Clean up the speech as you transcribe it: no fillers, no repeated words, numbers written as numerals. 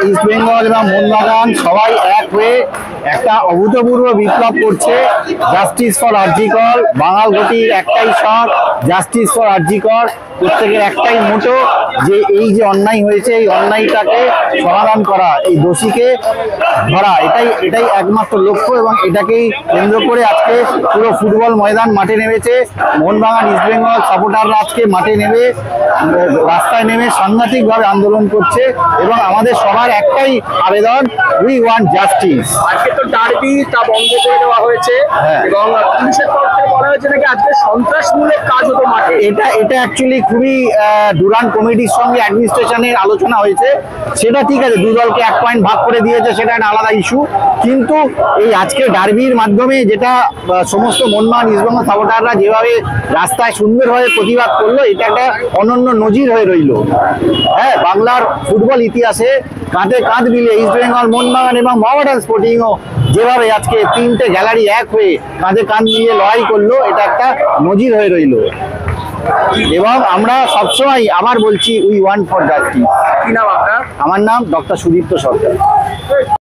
East Bengal এবং মোহনবাগান সবাই এক হয়ে একটা অভূতপূর্ব বিপ্লব করছে। জাস্টিস ফর আরজিকর, বাঙাল ঘটির একটাই স্বর, জাস্টিস ফর আরজিকর। প্রত্যেকের একটাই মোটো যে এই যে অন্যায় হয়েছে এই অন্যায়টাকে সমাধান করা, এই দোষীকে ধরা, এটাই একমাত্র লক্ষ্য এবং এটাকেই কেন্দ্র করে আজকে পুরো ফুটবল ময়দান মাঠে নেমেছে। মোহনবাগান ইস্ট বেঙ্গল সাপোর্টাররা আজকে মাঠে নেমে রাস্তায় নেমে সাংঘাতিকভাবে আন্দোলন করছে এবং আমাদের সবার একটাই আবেদন, উই ওয়ান্ট জাস্টিস। আজকে তো ডার্বি তা বন্ধ করে দেওয়া হয়েছে এবং পুলিশের তরফ থেকে বলা হয়েছে নাকি আজকে সন্ত্রাসমূলক কাজ হতো মাঠে। এটা অ্যাকচুয়ালি খুবই ডুরান্ড কমিটির সঙ্গে অ্যাডমিনিস্ট্রেশনের আলোচনা হয়েছে। সেটা ঠিক আছে, দুই দলকে 1 পয়েন্ট ভাগ করে দিয়েছে, সেটা একটা আলাদা ইস্যু। কিন্তু এই আজকে ডার্বির মাধ্যমে যেটা সমস্ত মোহনবাগান ইস্ট বেঙ্গল সাপোর্টাররা যেভাবে রাস্তায় সুন্দরভাবে প্রতিবাদ করলো, এটা একটা অনন্য নজির হয়ে রইল। হ্যাঁ, বাংলার ফুটবল ইতিহাসে কাঁধে কাঁধ মিলিয়ে ইস্ট বেঙ্গল, মোহনবাগান এবং মোহামেডান স্পোর্টিংও যেভাবে আজকে 3টে গ্যালারি এক হয়ে কাঁধে কাঁধ মিলিয়ে লড়াই করলো, এটা একটা নজির হয়ে রইল। এবং আমরা সবসময় আবার বলছি, উই ওয়ান্ট ফর জাস্টিস। কি নাম আপনার? আমার নাম ডক্টর সুদীপ্ত সরকার।